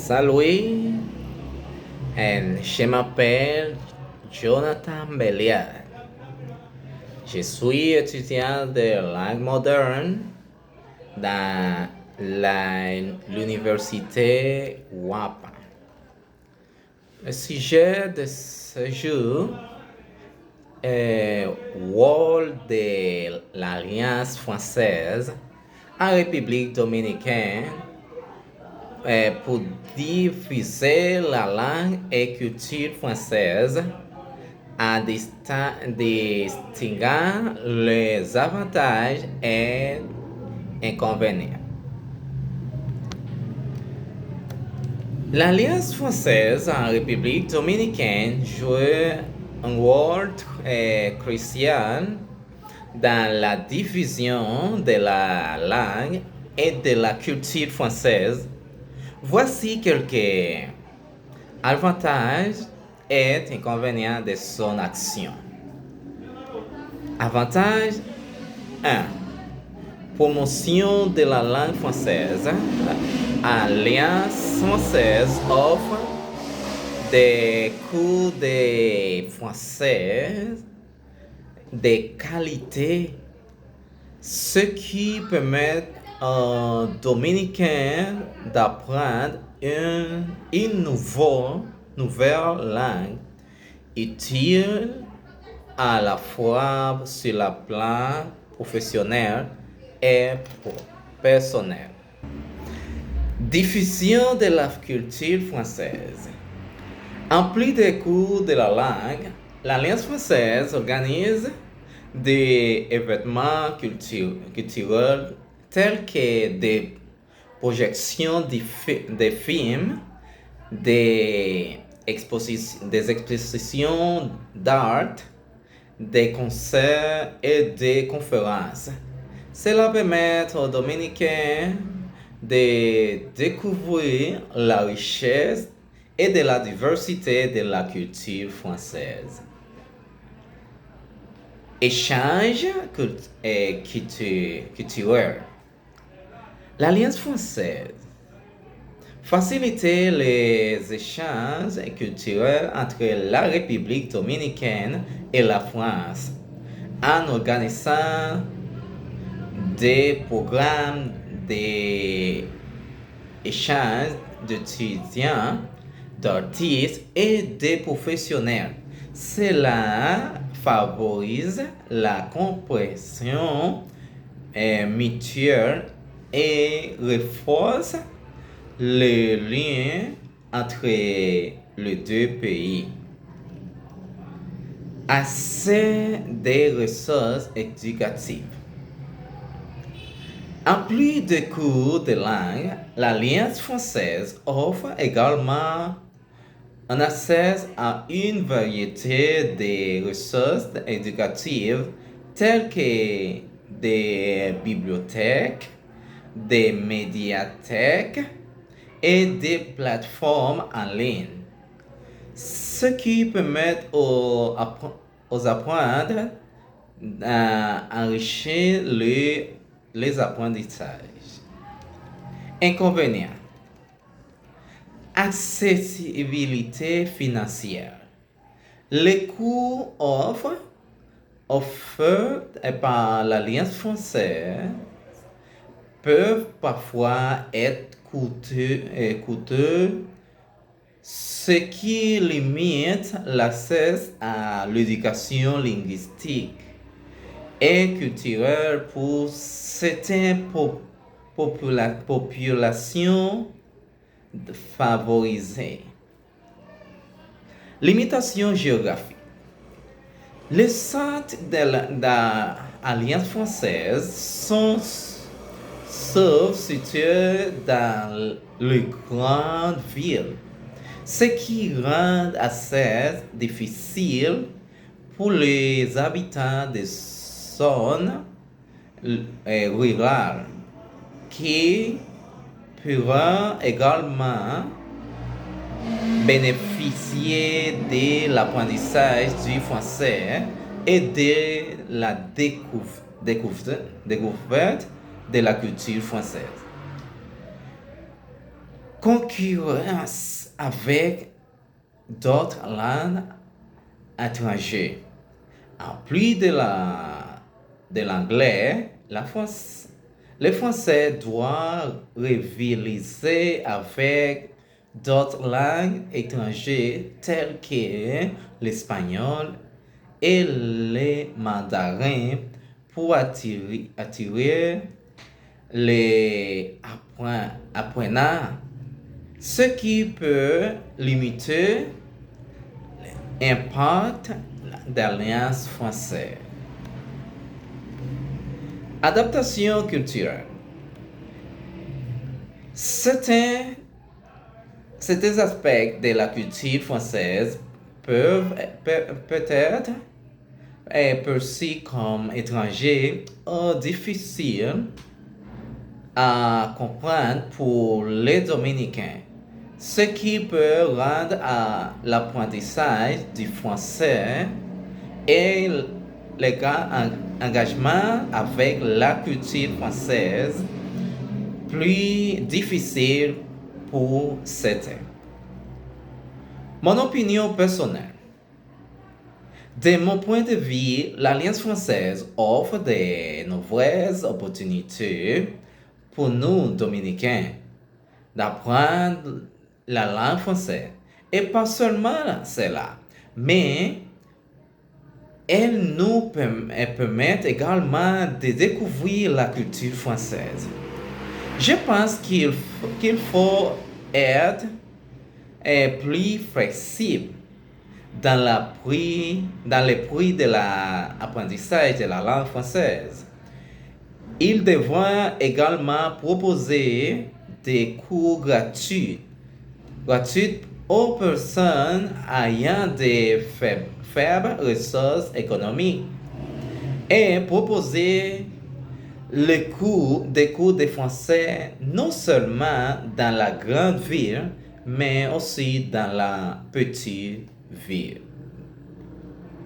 Salut, je m'appelle Jonathan Belliard. Je suis étudiant de langue moderne dans l'université WAPA. Le sujet de ce jour est le rôle de l'Alliance française en République dominicaine pour diffuser la langue et culture française en distinguant les avantages et inconvénients. L'Alliance française en République dominicaine joue un rôle crucial dans la diffusion de la langue et de la culture française. Voici quelques avantages et inconvénients de son action. Avantage 1. Promotion de la langue française. L'Alliance française offre des cours de français de qualité, ce qui permet aux Dominicains d'apprendre une nouvelle langue utile à la fois sur le plan professionnel et personnel. Diffusion de la culture française. En plus des cours de la langue, l'Alliance française organise des événements culturels tels que des projections de films, des expositions d'art, des concerts et des conférences. Cela permet aux Dominicains de découvrir la richesse et de la diversité de la culture française. Échange culturel. L'Alliance française facilite les échanges culturels entre la République dominicaine et la France en organisant des programmes d'échange d'étudiants, d'artistes et de professionnels. Cela favorise la compréhension mutuelle et renforce les liens entre les deux pays. Accès des ressources éducatives. En plus de cours de langue, l'Alliance française offre également un accès à une variété de ressources éducatives telles que des bibliothèques, des médiathèques et des plateformes en ligne, ce qui permet aux apprenants d'enrichir les apprentissages. Inconvénients. Accessibilité financière. Les cours offerts par l'Alliance française peuvent parfois être coûteux, ce qui limite l'accès à l'éducation linguistique et culturelle pour certaines populations favorisées. Limitation géographique. Les centres de l'Alliance française sont sauf situés dans les grandes villes, ce qui rend assez difficile pour les habitants des zones rurales qui pourront également bénéficier de l'apprentissage du français et de la découverte de la culture française. concurrence avec d'autres langues étrangères. En plus de l'anglais, le français doit rivaliser avec d'autres langues étrangères telles que l'espagnol et le mandarin pour attirer les apprenants, ce qui peut limiter l'impact de l'Alliance française. Adaptation culturelle. Certains aspects de la culture française peuvent peut-être être perçus comme étrangers ou difficiles à comprendre pour les Dominicains, ce qui peut rendre l'apprentissage du français et l'engagement avec la culture française plus difficile pour certains. Mon opinion personnelle. De mon point de vue, l'Alliance française offre de nouvelles opportunités pour nous, Dominicains, d'apprendre la langue française. Et pas seulement cela, mais elle nous permet également de découvrir la culture française. Je pense qu'il faut être plus flexible dans le prix de l'apprentissage de la langue française. Ils devront également proposer des cours gratuits aux personnes ayant des faibles ressources économiques et proposer des cours de français non seulement dans la grande ville, mais aussi dans la petite ville.